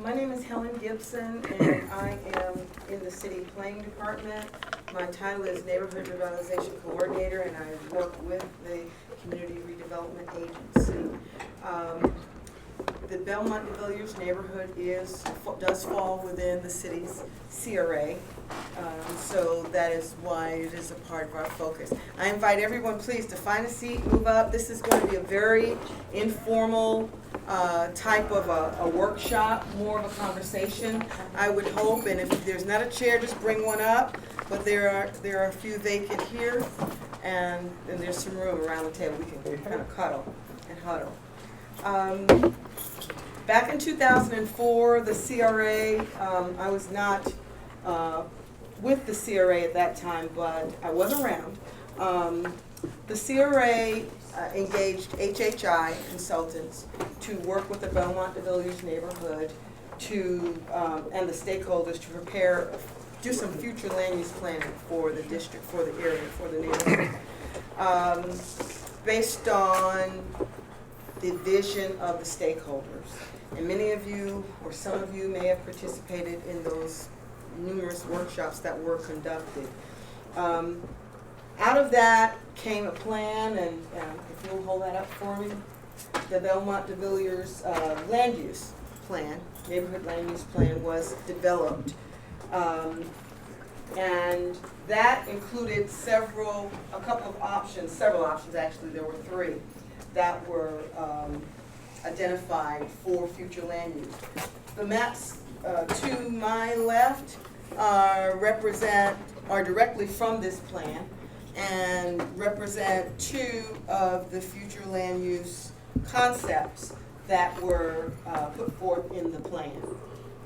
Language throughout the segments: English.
My name is Helen Gibson, and I am in the city planning department. My title is Neighborhood Revitalization Coordinator, and I work with the Community Redevelopment Agency. The Belmont de Villiers neighborhood does fall within the city's CRA, so that is why it is a part of our focus. I invite everyone, please, to find a seat, move up. This is going to be a very informal type of a workshop, more of a conversation, I would hope. And if there's not a chair, just bring one up. But there are a few vacant here, and there's some room around the table. We can kind of cuddle and huddle. Back in 2004, the CRA, I was not with the CRA at that time, but I was around. The CRA engaged HHI consultants to work with the Belmont de Villiers neighborhood and the stakeholders to do some future land use planning for the district, for the area, for the neighborhood, based on the vision of the stakeholders. And many of you, or some of you, may have participated in those numerous workshops that were conducted. Out of that came a plan, and if you'll hold that up for me, the Belmont de Villiers land use plan, neighborhood land use plan, was developed. And that included several options actually, there were three that were identified for future land use. The maps to my left are directly from this plan and represent two of the future land use concepts that were put forth in the plan.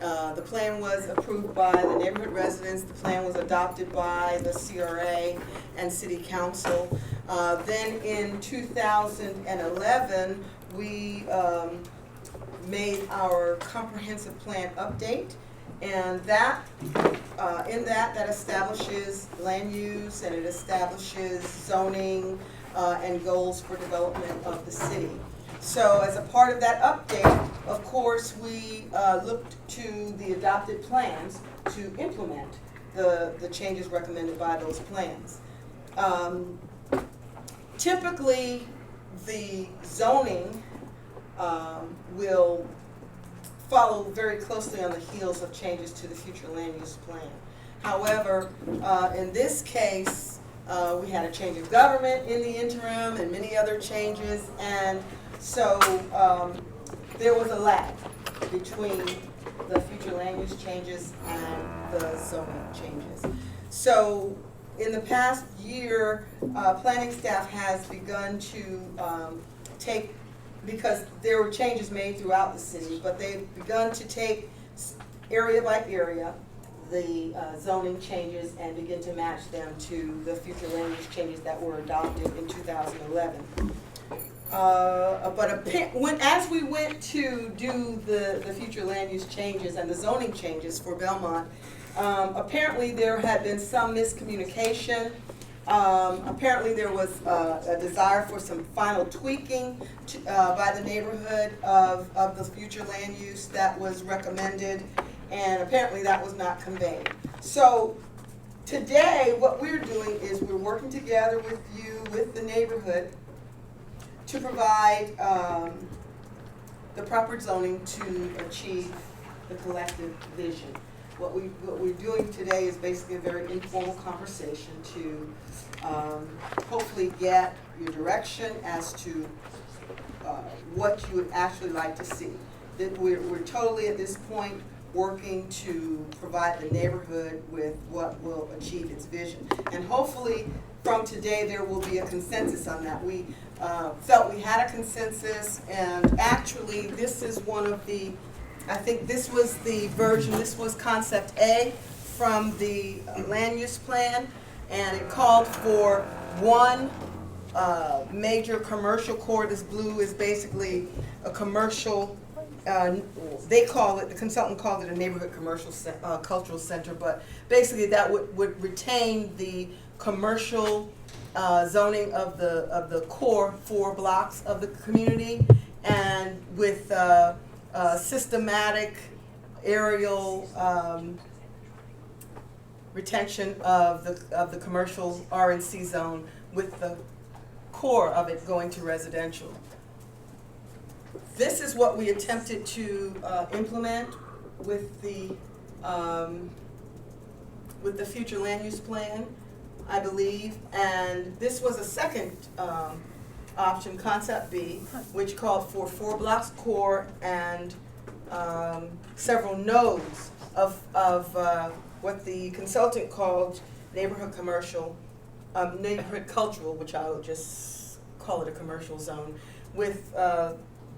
The plan was approved by the neighborhood residents. The plan was adopted by the CRA and City Council. Then in 2011, we made our comprehensive plan update, and that that establishes land use, and it establishes zoning and goals for development of the city. So as a part of that update, of course, we looked to the adopted plans to implement the changes recommended by those plans. Typically, the zoning will follow very closely on the heels of changes to the future land use plan. However, in this case, we had a change of government in the interim and many other changes, and so there was a lag between the future land use changes and the zoning changes. So in the past year, planning staff has begun to because there were changes made throughout the city, but they've begun to take area by area the zoning changes and begin to match them to the future land use changes that were adopted in 2011. As we went to do the future land use changes and the zoning changes for Belmont, apparently there had been some miscommunication. Apparently there was a desire for some final tweaking by the neighborhood of the future land use that was recommended, and apparently that was not conveyed. So today what we're doing is we're working together with you, with the neighborhood, to provide the proper zoning to achieve the collective vision. What we're doing today is basically a very informal conversation to hopefully get your direction as to what you would actually like to see. That we're totally at this point working to provide the neighborhood with what will achieve its vision. And hopefully from today there will be a consensus on that. We felt we had a consensus, and actually this is one of the, I think this was the version, this was concept A from the land use plan, and it called for one major commercial core. This blue is basically a commercial, they call it, the consultant called it a neighborhood commercial cultural center, but basically that would retain the commercial zoning of the core 4 blocks of the community, and with systematic aerial retention of the commercial RNC zone, with the core of it going to residential. This is what we attempted to implement with the future land use plan, I believe, and this was a second option, concept B, which called for 4 blocks core and several nodes of what the consultant called neighborhood commercial, neighborhood cultural, which I will just call it a commercial zone, with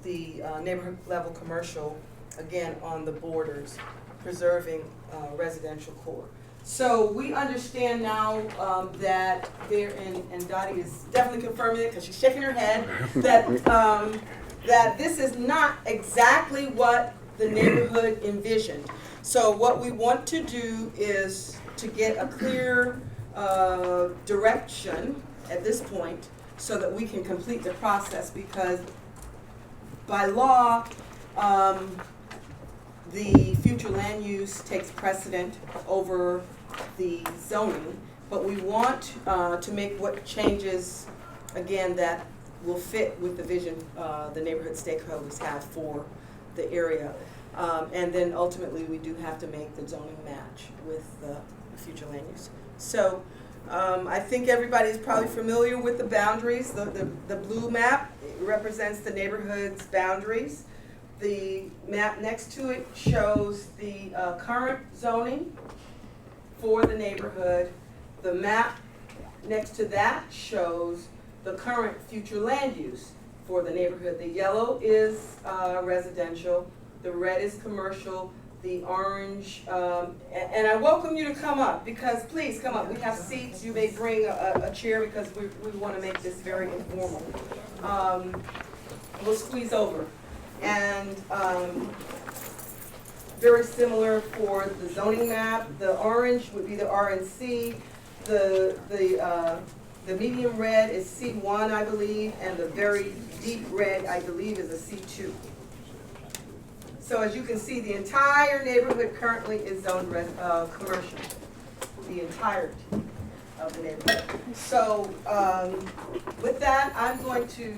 the neighborhood level commercial, again, on the borders, preserving residential core. So we understand now that there, and Dottie is definitely confirming it because she's shaking her head, that, that this is not exactly what the neighborhood envisioned. So what we want to do is to get a clear direction at this point so that we can complete the process, because by law, the future land use takes precedent over the zoning, but we want to make what changes, again, that will fit with the vision the neighborhood stakeholders have for the area. And then ultimately we do have to make the zoning match with the future land use. So I think everybody's probably familiar with the boundaries. The blue map represents the neighborhood's boundaries. The map next to it shows the current zoning for the neighborhood. The map next to that shows the current future land use for the neighborhood. The yellow is residential, the red is commercial, the orange, and I welcome you to come up, because please come up. We have seats. You may bring a chair, because we want to make this very informal. We'll squeeze over. And very similar for the zoning map. The orange would be the RNC. The medium red is C1, I believe, and the very deep red, I believe, is a C2. So as you can see, the entire neighborhood currently is zoned commercial. The entirety of the neighborhood. So with that, I'm going to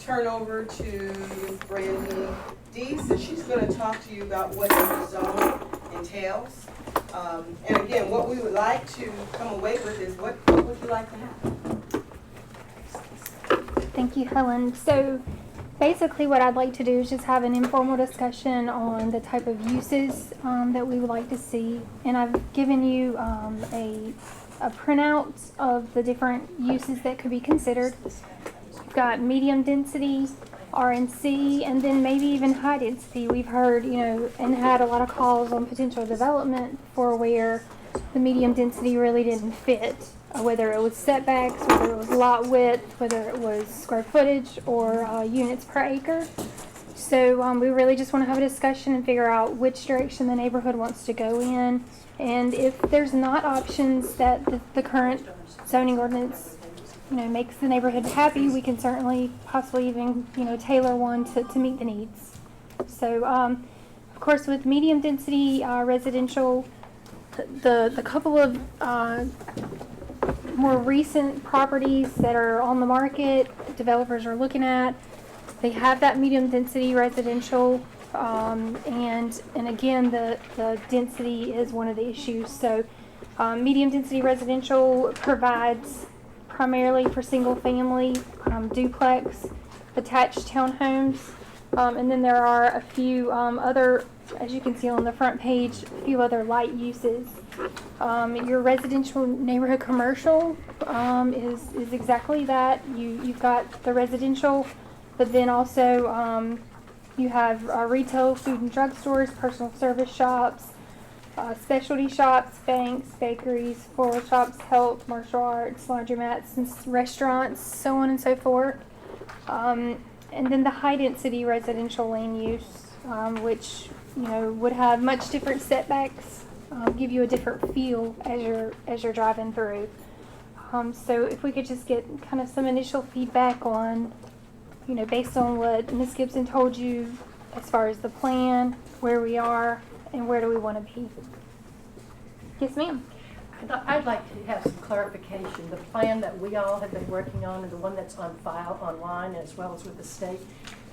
turn over to Ms. Brandy Dees, and she's going to talk to you about what the zone entails. And again, what we would like to come away with is, what would you like to have? Thank you, Helen. So basically what I'd like to do is just have an informal discussion on the type of uses that we would like to see. And I've given you a printout of the different uses that could be considered. We've got medium density, RNC, and then maybe even high density. We've heard, and had a lot of calls on potential development for where the medium density really didn't fit, whether it was setbacks, whether it was lot width, whether it was square footage or units per acre. So we really just want to have a discussion and figure out which direction the neighborhood wants to go in. And if there's not options that the current zoning ordinance makes the neighborhood happy, we can certainly possibly even, tailor one to meet the needs. So, of course, with medium density residential, the couple of more recent properties that are on the market, developers are looking at, they have that medium density residential, and again, the density is one of the issues. So, medium density residential provides primarily for single family, duplex, attached townhomes, and then there are a few other, as you can see on the front page, a few other light uses. Your residential neighborhood commercial is exactly that. You've got the residential, but then also you have retail, food and drug stores, personal service shops, specialty shops, banks, bakeries, floral shops, health, martial arts, laundromats, and restaurants, so on and so forth. And then the high density residential land use, which would have much different setbacks, give you a different feel as you're driving through. So if we could just get kind of some initial feedback on, based on what Ms. Gibson told you, as far as the plan, where we are, and where do we want to be. Yes, ma'am. I'd like to have some clarification. The plan that we all have been working on and the one that's on file online as well as with the state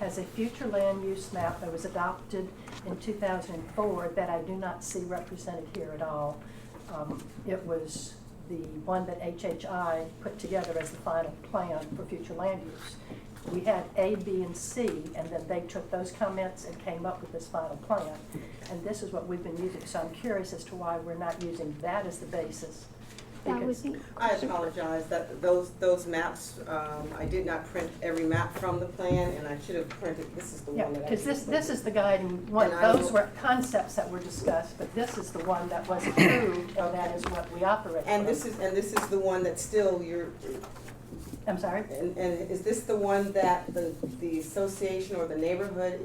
has a future land use map that was adopted in 2004 that I do not see represented here at all. It was the one that HHI put together as the final plan for future land use. We had A, B, and C, and then they took those comments and came up with this final plan. And this is what we've been using, so I'm curious as to why we're not using that as the basis. That would Because- be. I apologize that those maps, I did not print every map from the plan, and I should have printed, this is the Yeah, one that I. because this is the guiding one. And I Those will- were concepts that were discussed, but this is the one that was approved, or that is what we operate And from. this is the one that still I'm sorry? and is this the one that the association or the neighborhood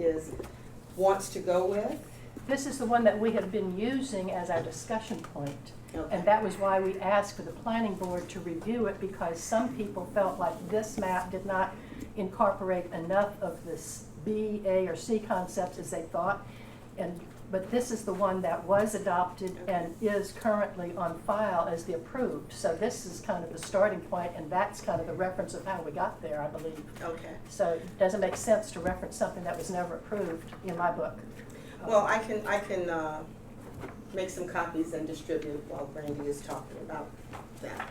wants to go with? This is the one that we have been using as our discussion point. Okay. And that was why we asked for the planning board to review it, because some people felt like this map did not incorporate enough of this B, A, or C concepts as they thought. But this is the one that was adopted and is currently on file as the approved. So this is kind of the starting point, and that's kind of the reference of how we got there, I believe. Okay. So it doesn't make sense to reference something that was never approved in my book. Well, I can make some copies and distribute while Brandy is talking about that.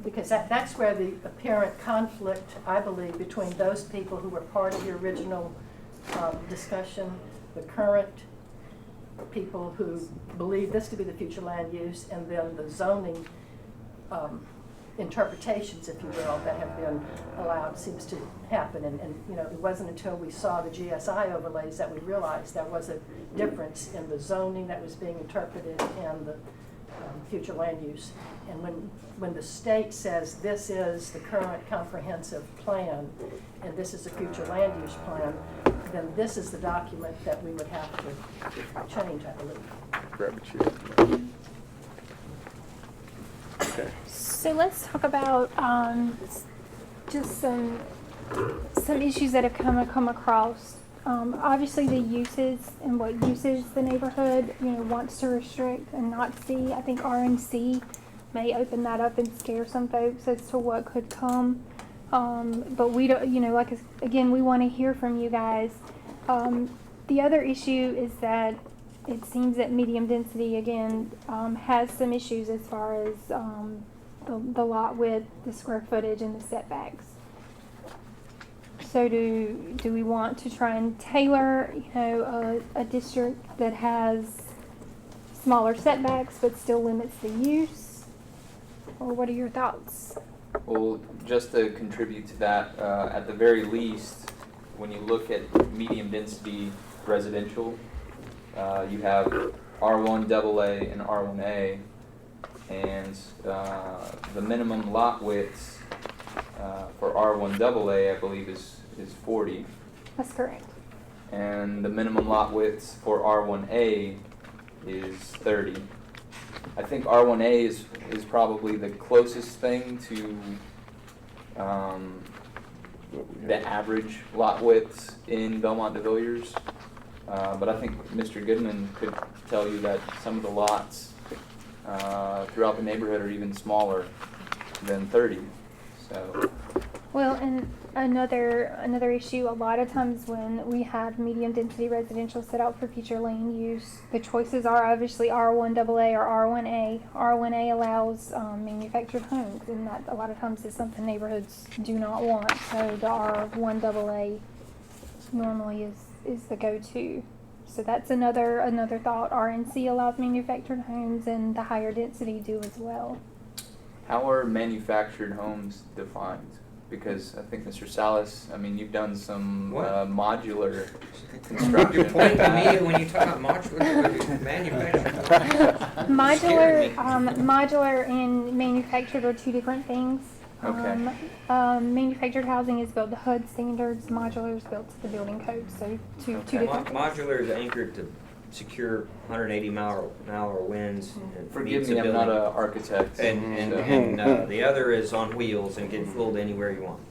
Because that's where the apparent conflict, I believe, between those people who were part of the original discussion, the current people who believe this to be the future land use, and then the zoning interpretations, if you will, that have been allowed seems to happen. And you know, it wasn't until we saw the GSI overlays that we realized there was a difference in the zoning that was being interpreted and the future land use. And when the state says this is the current comprehensive plan and this is the future land use plan, then this is the document that we would have to change, I believe. Grab a chair. Okay. So let's talk about just some issues that have come across. Obviously, the uses and what uses the neighborhood wants to restrict and not see. I think RNC may open that up and scare some folks as to what could come. But we don't, again, we want to hear from you guys. The other issue is that it seems that medium density again has some issues as far as the lot width, the square footage, and the setbacks. So do we want to try and tailor, a district that has smaller setbacks but still limits the use? Or what are your thoughts? Well, just to contribute to that, at the very least, when you look at medium density residential, you have R1 AA and R1A, and the minimum lot widths for R1 AA, I believe, is 40, That's correct. and the minimum lot widths for R1A is 30. I think R1A is probably the closest thing to the average lot widths in Belmont de Villiers. But I think Mr. Goodman could tell you that some of the lots throughout the neighborhood are even smaller than 30. So, Well, and another issue, a lot of times when we have medium density residential set out for future land use, the choices are obviously R1 AA or R1A. R1A allows manufactured homes, and that a lot of times is something neighborhoods do not want. So the R1 AA normally is the go-to. So that's another thought. RNC allows manufactured homes, and the higher density do as well. how are manufactured homes defined? Because I think Mr. Salas, I mean, you've done some What? Modular construction. You're pointing to me when you talk about modular manufacturing. Modular and manufactured are two different things. Okay. Manufactured housing is built to HUD standards. Modular is built to the building code. So two different things. Modular is anchored to secure 180-mile-an-hour winds. And Forgive meets me, the I'm not building. an architect. And so- the other is on wheels and can fold anywhere you want.